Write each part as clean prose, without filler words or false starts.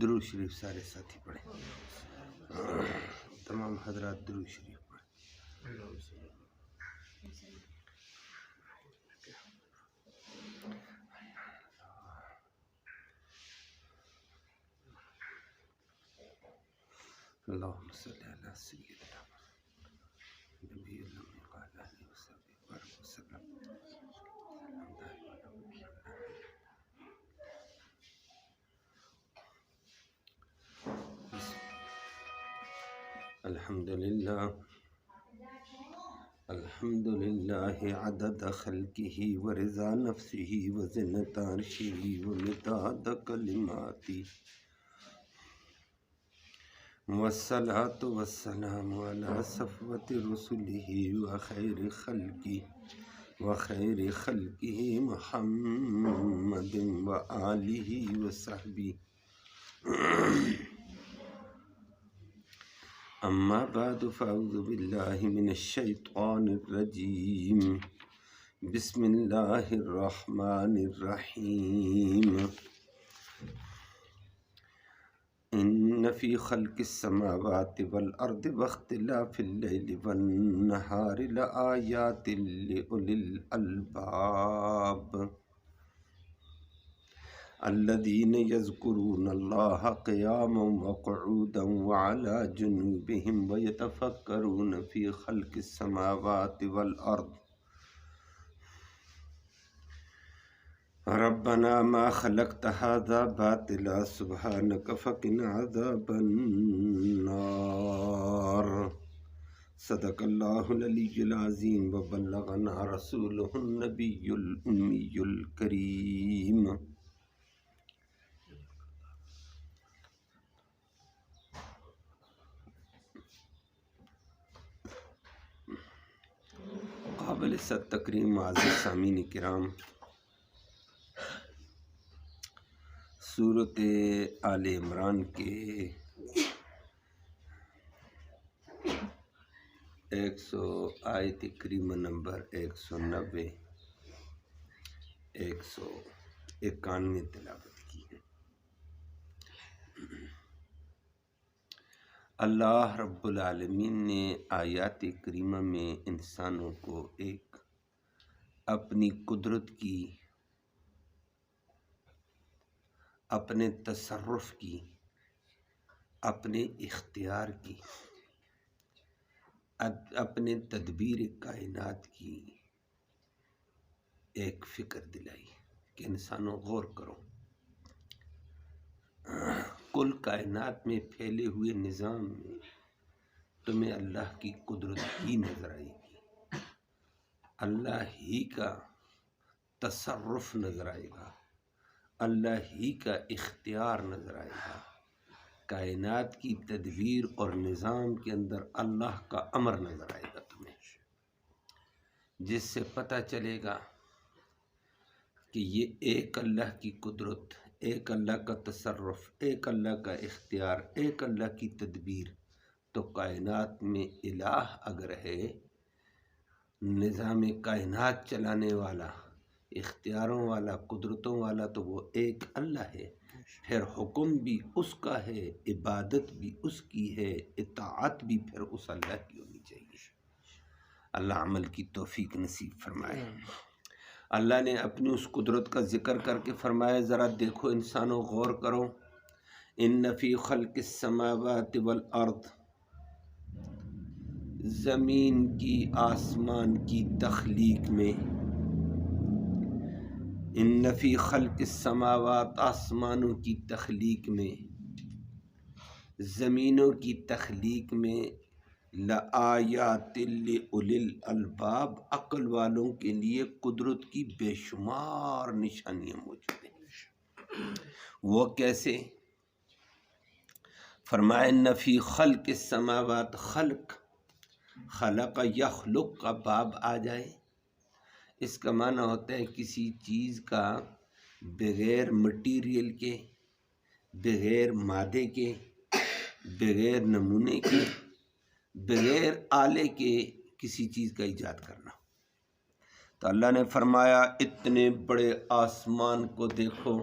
درود شریف سارے ساتھی پڑھیں، تمام حضرات درود شریف پڑھیں۔ اللہم صلی علی سیدنا نبی الامین وعلی آلہ وصحبہ وسلم۔ الحمد للہ عدد خلقہ ورضا نفسہ وزنۃ عرشہ ومداد کلماتہ، والصلاة والسلام علی صفوۃ رسلہ وخیر خلقہ محمد وآلہ وصحبہ۔ اما بعد فاعوذ باللہ من الشیطان الرجیم، بسم اللہ الرحمن الرحیم۔ ان فی خلق السماوات والارض واختلاف اللیل والنہار لآیات لأولی الالباب الذین یذکرون اللہ قیاما وقعودا وعلی جنوبہم ویتفکرون فی خلق السماوات والارض ربنا ما خلقت هذا باطلا سبحانک فقنا عذاب النار۔ صدق اللہ العلی العظیم وبلغنا رسولہ النبی الامی الکریم۔ قابل صد تکریم معزز سامعین کرام، سورۃ آل عمران کے آیت کریمہ نمبر 190 191 تلاوت کی ہے۔ اللہ رب العالمین نے آیات کریمہ میں انسانوں کو ایک اپنی قدرت کی، اپنے تصرف کی، اپنے اختیار کی، اپنے تدبیر کائنات کی ایک فکر دلائی کہ انسانوں غور کرو، کل کائنات میں پھیلے ہوئے نظام میں تمہیں اللہ کی قدرت ہی نظر آئے گی، اللہ ہی کا تصرف نظر آئے گا، اللہ ہی کا اختیار نظر آئے گا، کائنات کی تدبیر اور نظام کے اندر اللہ کا امر نظر آئے گا تمہیں، جس سے پتہ چلے گا کہ یہ ایک اللہ کی قدرت، ایک اللہ کا تصرف، ایک اللہ کا اختیار، ایک اللہ کی تدبیر۔ تو کائنات میں الہ اگر ہے، نظام کائنات چلانے والا، اختیاروں والا، قدرتوں والا، تو وہ ایک اللہ ہے۔ پھر حکم بھی اس کا ہے، عبادت بھی اس کی ہے، اطاعت بھی پھر اس اللہ کی ہونی چاہیے۔ اللہ عمل کی توفیق نصیب فرمائے۔ اللہ نے اپنی اس قدرت کا ذکر کر کے فرمایا، ذرا دیکھو انسانوں، غور کرو، ان فی خلق السماوات والارض، زمین کی، آسمان کی تخلیق میں، ان فی خلق السماوات، آسمانوں کی تخلیق میں، زمینوں کی تخلیق میں، لآیات لأولی الالباب، عقل والوں کے لیے قدرت کی بے شمار نشانیاں موجود ہیں۔ وہ کیسے؟ فرمایا ان فی خلق السماوات، خلق یخلق کا باب آ جائے، اس کا معنی ہوتا ہے کسی چیز کا بغیر مٹیریل کے، بغیر مادے کے، بغیر نمونے کے، بغیر آلے کے کسی چیز کا ایجاد کرنا۔ تو اللہ نے فرمایا اتنے بڑے آسمان کو دیکھو،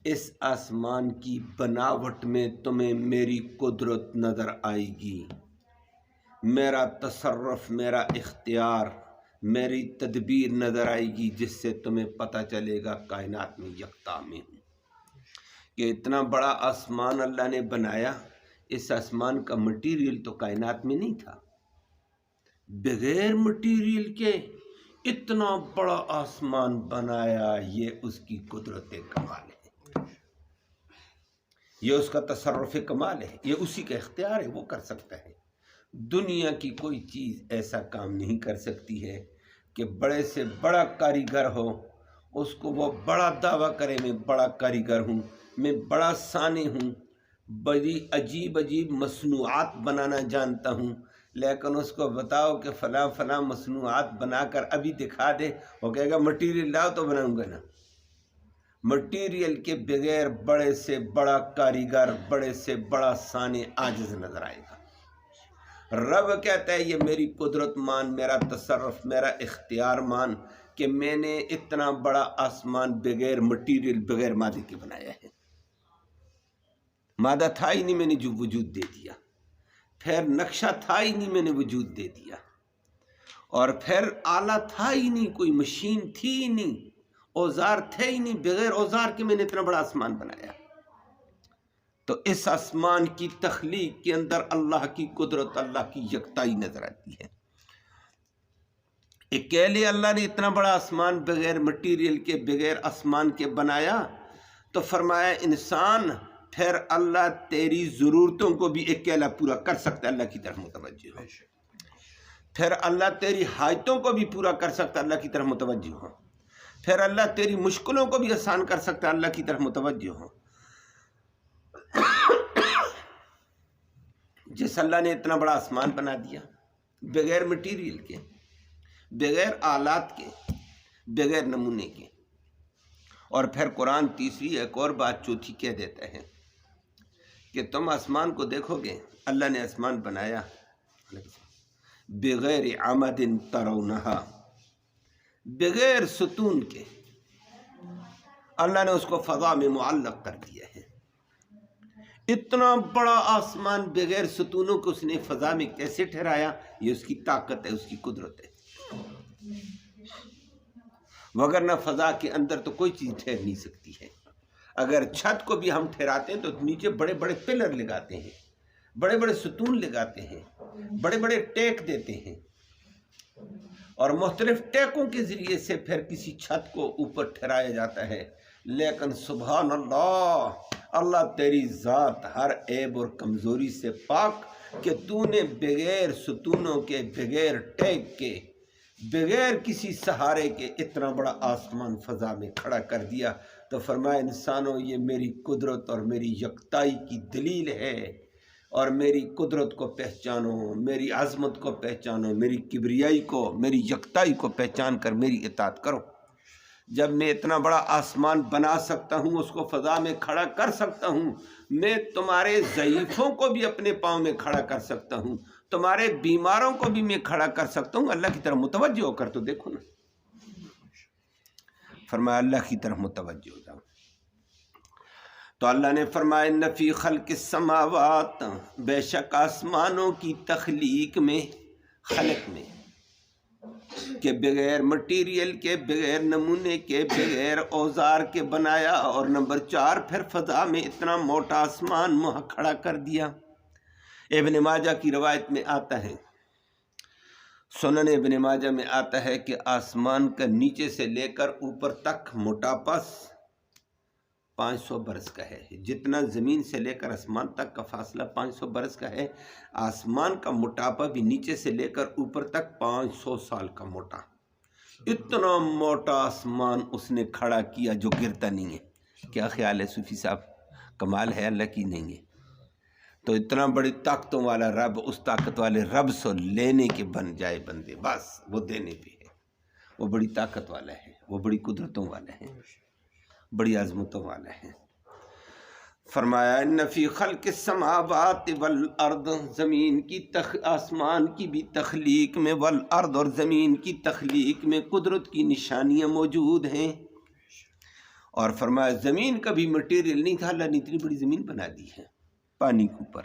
اس آسمان کی بناوٹ میں تمہیں میری قدرت نظر آئے گی، میرا تصرف، میرا اختیار، میری تدبیر نظر آئے گی، جس سے تمہیں پتہ چلے گا کائنات میں یکتا میں ہوں، کہ اتنا بڑا آسمان اللہ نے بنایا۔ اس آسمان کا مٹیریل تو کائنات میں نہیں تھا، بغیر مٹیریل کے اتنا بڑا آسمان بنایا، یہ اس کی قدرت کمال ہے، یہ اس کا تصرف کمال ہے، یہ اسی کا اختیار ہے، وہ کر سکتا ہے۔ دنیا کی کوئی چیز ایسا کام نہیں کر سکتی ہے کہ بڑے سے بڑا کاریگر ہو، اس کو وہ بڑا دعویٰ کرے میں بڑا کاریگر ہوں، میں بڑا صانع ہوں، بڑی عجیب عجیب مصنوعات بنانا جانتا ہوں، لیکن اس کو بتاؤ کہ فلاں فلاں مصنوعات بنا کر ابھی دکھا دے، وہ کہے گا مٹیریل لاؤ تو بناؤں گا نا۔ مٹیریل کے بغیر بڑے سے بڑا کاریگر، بڑے سے بڑا صانع عاجز نظر آئے گا۔ رب کہتا ہے یہ میری قدرت مان، میرا تصرف، میرا اختیار مان کہ میں نے اتنا بڑا آسمان بغیر مٹیریل، بغیر مادے کے بنایا ہے۔ مادہ تھا ہی نہیں، میں نے جو وجود دے دیا، پھر نقشہ تھا ہی نہیں، میں نے وجود دے دیا، اور پھر آلہ تھا ہی نہیں، کوئی مشین تھی ہی نہیں، اوزار تھے ہی نہیں، بغیر اوزار کے میں نے اتنا بڑا آسمان بنایا۔ تو اس آسمان کی تخلیق کے اندر اللہ کی قدرت، اللہ کی یکتائی نظر آتی ہے۔ اکیلے اللہ نے اتنا بڑا آسمان بغیر مٹیریل کے، بغیر آسمان کے بنایا، تو فرمایا انسان پھر اللہ تیری ضرورتوں کو بھی اکیلا پورا کر سکتا ہے، اللہ کی طرف متوجہ ہو۔ پھر اللہ تیری حاجتوں کو بھی پورا کر سکتا ہے، اللہ کی طرف متوجہ ہو۔ پھر اللہ تیری مشکلوں کو بھی آسان کر سکتا ہے، اللہ کی طرف متوجہ ہو۔ جس اللہ نے اتنا بڑا آسمان بنا دیا بغیر مٹیریل کے، بغیر آلات کے، بغیر نمونے کے، اور پھر قرآن تیسری ایک اور بات چوتھی کہہ دیتا ہے کہ تم آسمان کو دیکھو گے، اللہ نے آسمان بنایا بغیر عمد ترونہا، بغیر ستون کے، اللہ نے اس کو فضا میں معلق کر دیا ہے۔ اتنا بڑا آسمان بغیر ستونوں کو اس نے فضا میں کیسے ٹھہرایا؟ یہ اس کی طاقت ہے، اس کی قدرت ہے، وگرنہ فضا کے اندر تو کوئی چیز ٹھہر نہیں سکتی ہے۔ اگر چھت کو بھی ہم ٹھہراتے ہیں تو نیچے بڑے بڑے پلر لگاتے ہیں، بڑے بڑے ستون لگاتے ہیں، بڑے بڑے ٹیک دیتے ہیں، اور مختلف ٹیکوں کے ذریعے سے پھر کسی چھت کو اوپر ٹھہرایا جاتا ہے۔ لیکن سبحان اللہ، اللہ تیری ذات ہر عیب اور کمزوری سے پاک کہ تو نے بغیر ستونوں کے، بغیر ٹیک کے، بغیر کسی سہارے کے اتنا بڑا آسمان فضا میں کھڑا کر دیا۔ تو فرمایا انسانوں یہ میری قدرت اور میری یکتائی کی دلیل ہے، اور میری قدرت کو پہچانو، میری عظمت کو پہچانو، میری کبریائی کو، میری یکتائی کو پہچان کر میری اطاعت کرو۔ جب میں اتنا بڑا آسمان بنا سکتا ہوں، اس کو فضا میں کھڑا کر سکتا ہوں، میں تمہارے ضعیفوں کو بھی اپنے پاؤں میں کھڑا کر سکتا ہوں، تمہارے بیماروں کو بھی میں کھڑا کر سکتا ہوں، اللہ کی طرف متوجہ ہو کر تو دیکھو نا۔ فرمایا اللہ کی طرف متوجہ ہو جاؤ۔ تو اللہ نے فرمایا ان فی خلق السماوات، بے شک آسمانوں کی تخلیق میں، خلق میں، کہ بغیر مٹیریل کے، بغیر نمونے کے، بغیر اوزار کے بنایا، اور نمبر 4 پھر فضا میں اتنا موٹا آسمان وہاں کھڑا کر دیا۔ ابن ماجہ کی روایت میں آتا ہے، سنن ابن ماجہ میں آتا ہے کہ آسمان کا نیچے سے لے کر اوپر تک موٹاپا 500 برس کا ہے، جتنا زمین سے لے کر آسمان تک کا فاصلہ 500 برس کا ہے، آسمان کا موٹاپا بھی نیچے سے لے کر اوپر تک 500 سال کا موٹا۔ اتنا موٹا آسمان اس نے کھڑا کیا جو گرتا نہیں ہے۔ کیا خیال ہے صوفی صاحب؟ کمال ہے اللہ کی نہیں ہے؟ تو اتنا بڑی طاقتوں والا رب، اس طاقت والے رب سے لینے کے بن جائے بندے، بس وہ دینے پہ ہے، وہ بڑی طاقت والا ہے، وہ بڑی قدرتوں والا ہے، بڑی عظمتوں والا ہے۔ فرمایا ان فی خلق السماوات والارض، زمین کی آسمان کی بھی تخلیق میں، والارض اور زمین کی تخلیق میں قدرت کی نشانیاں موجود ہیں۔ اور فرمایا زمین کا بھی مٹیریل نہیں تھا، اللہ نے اتنی بڑی زمین بنا دی ہے پانی کے اوپر،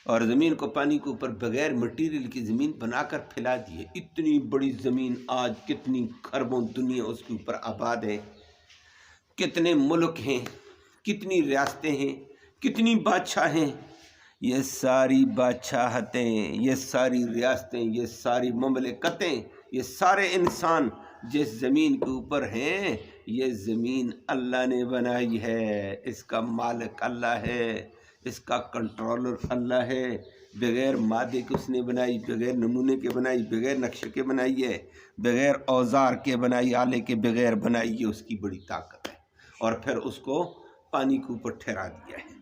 اور زمین کو پانی کے اوپر بغیر مٹیریل کی زمین بنا کر پھیلا دی ہے۔ اتنی بڑی زمین آج کتنی خربوں دنیا اس کے اوپر آباد ہے، کتنے ملک ہیں، کتنی ریاستیں ہیں، کتنی بادشاہ ہیں۔ یہ ساری بادشاہتیں، یہ ساری ریاستیں، یہ ساری مملکتیں، یہ سارے انسان جس زمین کے اوپر ہیں، یہ زمین اللہ نے بنائی ہے، اس کا مالک اللہ ہے، اس کا کنٹرولر اللہ ہے۔ بغیر مادے کے اس نے بنائی، بغیر نمونے کے بنائی، بغیر نقشے کے بنائی ہے، بغیر اوزار کے بنائی، آلے کے بغیر بنائی، یہ اس کی بڑی طاقت ہے۔ اور پھر اس کو پانی کے اوپر ٹھہرا دیا ہے،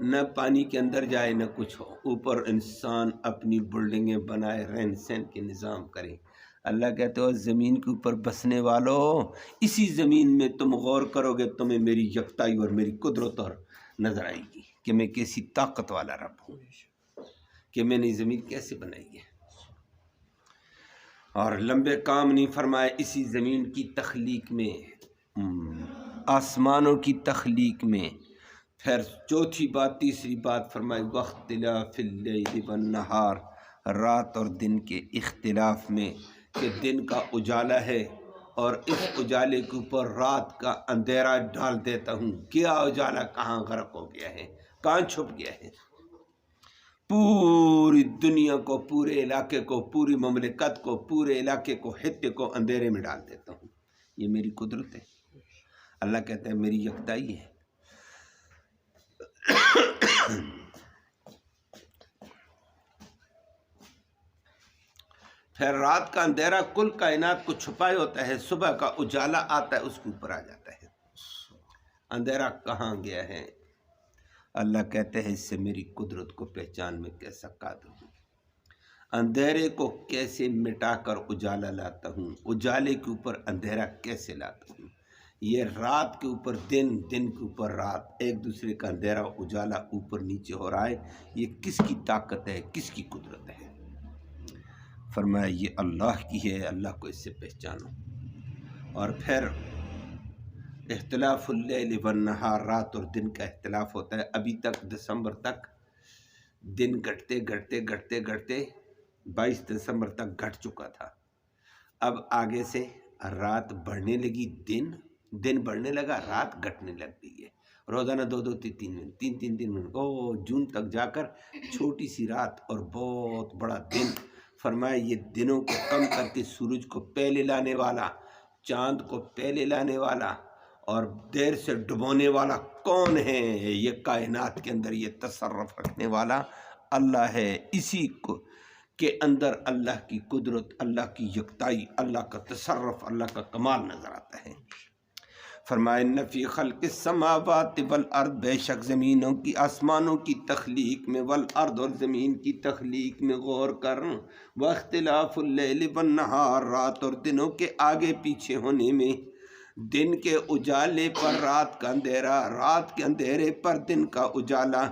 نہ پانی کے اندر جائے نہ کچھ ہو، اوپر انسان اپنی بلڈنگیں بنائے، رہن سہن کے نظام کرے۔ اللہ کہتے ہو زمین کے اوپر بسنے والوں، اسی زمین میں تم غور کرو گے، تمہیں میری یکتائی اور میری قدرت اور نظر آئے گی کہ میں کیسی طاقت والا رب ہوں، کہ میں نے زمین کیسے بنائی ہے۔ اور لمبے کام نہیں فرمائے اسی زمین کی تخلیق میں، آسمانوں کی تخلیق میں۔ پھر چوتھی بات، تیسری بات فرمائی واختلاف اللیل والنہار، رات اور دن کے اختلاف میں، کہ دن کا اجالا ہے اور اس اجالے کے اوپر رات کا اندھیرا ڈال دیتا ہوں۔ کیا اجالا کہاں غرق ہو گیا ہے، کہاں چھپ گیا ہے، پوری دنیا کو، پورے علاقے کو، پوری مملکت کو، پورے علاقے کو، خطے کو اندھیرے میں ڈال دیتا ہوں۔ یہ میری قدرت ہے، اللہ کہتا ہے میری یکتائی ہے۔ پھر رات کا اندھیرا کل کائنات کو چھپائے ہوتا ہے، صبح کا اجالا آتا ہے اس کے اوپر آ جاتا ہے۔ اندھیرا کہاں گیا ہے؟ اللہ کہتے ہیں اس سے میری قدرت کو پہچان میں کیسا قادر ہوں، اندھیرے کو کیسے مٹا کر اجالا لاتا ہوں، اجالے کے اوپر اندھیرا کیسے لاتا ہوں۔ یہ رات کے اوپر دن، دن کے اوپر رات، ایک دوسرے کا اندھیرا اجالا اوپر نیچے ہو رہا ہے، یہ کس کی طاقت ہے، کس کی قدرت ہے؟ فرمایا یہ اللہ کی ہے، اللہ کو اس سے پہچانو۔ اور پھر اختلاف اللیل والنہار، رات اور دن کا اختلاف ہوتا ہے۔ ابھی تک دسمبر تک دن گھٹتے گھٹتے گھٹتے گھٹتے 22 دسمبر تک گھٹ چکا تھا، اب آگے سے رات بڑھنے لگی، دن بڑھنے لگا، رات گھٹنے لگ گئی ہے، روزانہ 2-2 3-3 منٹ، 3-3 منٹ، جون تک جا کر چھوٹی سی رات اور بہت بڑا دن۔ فرمایا یہ دنوں کو کم کر کے سورج کو پہلے لانے والا، چاند کو پہلے لانے والا اور دیر سے ڈبونے والا کون ہے؟ یہ کائنات کے اندر یہ تصرف رکھنے والا اللہ ہے۔ اسی کو کے اندر اللہ کی قدرت، اللہ کی یکتائی، اللہ کا تصرف، اللہ کا کمال نظر آتا ہے۔ فرمائے ان فی خلق السماوات والارض، بے شک زمینوں کی، آسمانوں کی تخلیق میں، والارض اور زمین کی تخلیق میں غور کر، واختلاف اللیل والنہار، رات اور دنوں کے آگے پیچھے ہونے میں، دن کے اجالے پر رات کا اندھیرا، رات کے اندھیرے پر دن کا اجالا،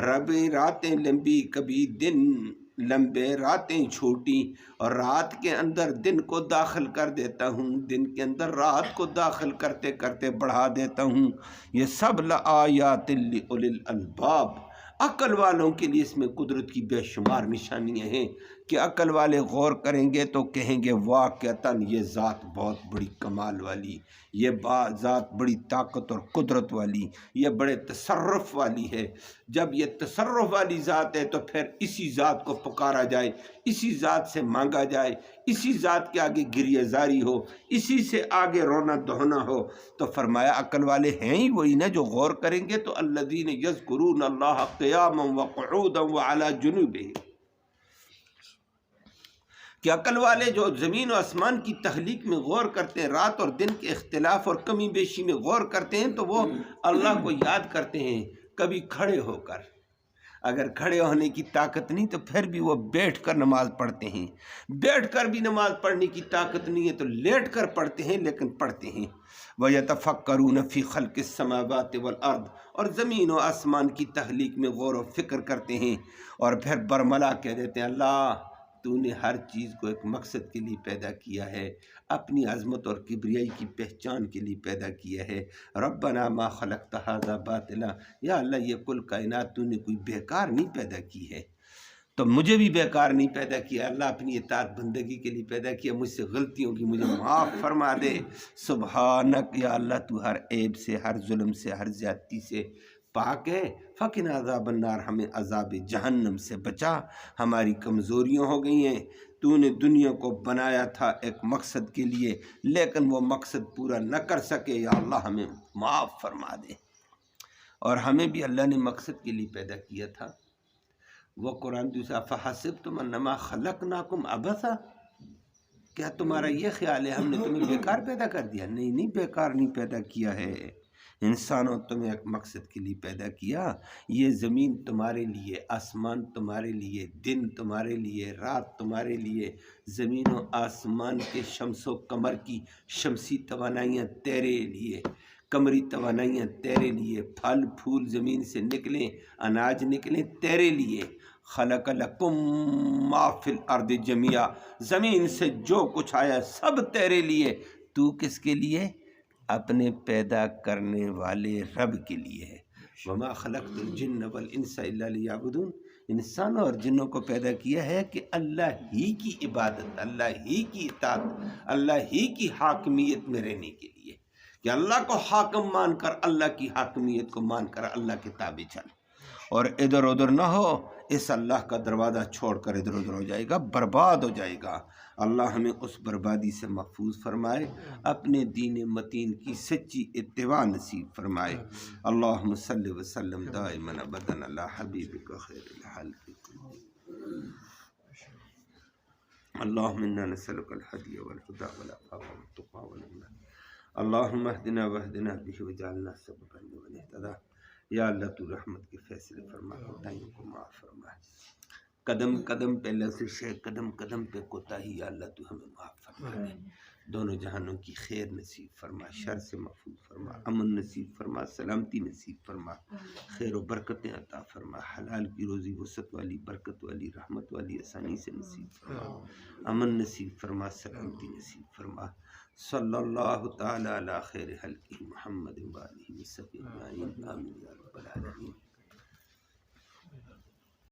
ربی راتیں لمبی، کبھی دن لمبے راتیں چھوٹی، اور رات کے اندر دن کو داخل کر دیتا ہوں، دن کے اندر رات کو داخل کرتے کرتے بڑھا دیتا ہوں۔ یہ سب لآیات لأولی الالباب، عقل والوں کے لیے اس میں قدرت کی بے شمار نشانیاں ہیں کہ عقل والے غور کریں گے تو کہیں گے واقعتاً یہ ذات بہت بڑی کمال والی، یہ ذات بڑی طاقت اور قدرت والی، یہ بڑے تصرف والی ہے۔ جب یہ تصرف والی ذات ہے تو پھر اسی ذات کو پکارا جائے، اسی ذات سے مانگا جائے، اسی ذات کے آگے گریہ زاری ہو، اسی سے آگے رونا دہنا ہو۔ تو فرمایا عقل والے ہیں ہی وہی نا جو غور کریں گے تو الذین یذکرون اللہ قیاما وقعودا وعلی جنوبہم، کہ عقل والے جو زمین و آسمان کی تخلیق میں غور کرتے ہیں، رات اور دن کے اختلاف اور کمی بیشی میں غور کرتے ہیں، تو وہ اللہ کو یاد کرتے ہیں کبھی کھڑے ہو کر۔ اگر کھڑے ہونے کی طاقت نہیں تو پھر بھی وہ بیٹھ کر نماز پڑھتے ہیں، بیٹھ کر بھی نماز پڑھنے کی طاقت نہیں ہے تو لیٹ کر پڑھتے ہیں، لیکن پڑھتے ہیں۔ وَيَتَفَكَّرُونَ فِي خَلْقِ السَّمَاوَاتِ وَالْأَرْضِ، اور زمین و آسمان کی تخلیق میں غور و فکر کرتے ہیں، اور پھر برملا کہہ دیتے ہیں اللہ تو نے ہر چیز کو ایک مقصد کے لیے پیدا کیا ہے، اپنی عظمت اور کبریائی کی پہچان کے لیے پیدا کیا ہے۔ ربنا ما خلقت ھذا باطلا، یا اللہ یہ کل کائنات تو نے کوئی بیکار نہیں پیدا کی ہے، تو مجھے بھی بیکار نہیں پیدا کیا اللہ، اپنی اطاعت بندگی کے لیے پیدا کیا، مجھ سے غلطیوں کی مجھے معاف فرما دے۔ سبحانک یا اللہ تو ہر عیب سے، ہر ظلم سے، ہر زیادتی سے پاک ہے۔ فقنا عذاب النار، ہمیں عذاب جہنم سے بچا، ہماری کمزوریاں ہو گئی ہیں، تو نے دنیا کو بنایا تھا ایک مقصد کے لیے لیکن وہ مقصد پورا نہ کر سکے، یا اللہ ہمیں معاف فرما دے۔ اور ہمیں بھی اللہ نے مقصد کے لیے پیدا کیا تھا۔ وہ قرآن دوسرا فحسبتم انما خلقناکم عبثا، کیا تمہارا یہ خیال ہے ہم نے تمہیں بیکار پیدا کر دیا؟ نہیں بیکار نہیں پیدا کیا ہے، انسانوں تمہیں ایک مقصد کے لیے پیدا کیا۔ یہ زمین تمہارے لیے، آسمان تمہارے لیے، دن تمہارے لیے، رات تمہارے لیے، زمین و آسمان کے شمس و قمر کی شمسی توانائیاں تیرے لیے، قمری توانائیاں تیرے لیے، پھل پھول زمین سے نکلیں، اناج نکلیں تیرے لیے۔ خلق لکم ما فی الارض جميعا، زمین سے جو کچھ آیا سب تیرے لیے، تو کس کے لیے؟ اپنے پیدا کرنے والے رب کے لیے ہے۔ وما خلقت الجن والانس الا لیعبدون، انسانوں اور جنوں کو پیدا کیا ہے کہ اللہ ہی کی عبادت، اللہ ہی کی اطاعت، اللہ ہی کی حاکمیت میں رہنے کے لیے، کہ اللہ کو حاکم مان کر، اللہ کی حاکمیت کو مان کر اللہ کے تابع چل، اور ادھر ادھر نہ ہو، اس اللہ کا دروازہ چھوڑ کر ادھر ادھر ہو جائے گا، برباد ہو جائے گا۔ اللہ ہمیں اس بربادی سے محفوظ فرمائے، اپنے دین متین کی سچی اتباع نصیب فرمائے۔ اللہم صلی وسلم دائما ابدا علی حبیبک خیر الخلق کلہم۔ اللہم انا نسألک الہدی والہدی والعفاف والتقی والغنی، اللہم اہدنا واہدنا بہ وجعلنا سببا لمن اہتدی۔ یا اللہ تو رحمت کے فیصلے فرما، کوتاہیوں کو معاف فرما، قدم قدم پہ لغزش ہے، قدم قدم پہ کوتاہی، یا اللہ تو ہمیں معاف فرما دے، دونوں جہانوں کی خیر نصیب فرما، شر سے محفوظ فرما، امن نصیب فرما، سلامتی نصیب فرما، خیر و برکتیں عطا فرما، حلال کی روزی وسعت والی، برکت والی، رحمت والی آسانی سے نصیب فرما، امن نصیب فرما، سلامتی نصیب فرما۔ صلی اللہ تعالی علی خیر خلقہ محمد وآلہ وصحبہ اجمعین، آمین یا رب العالمین۔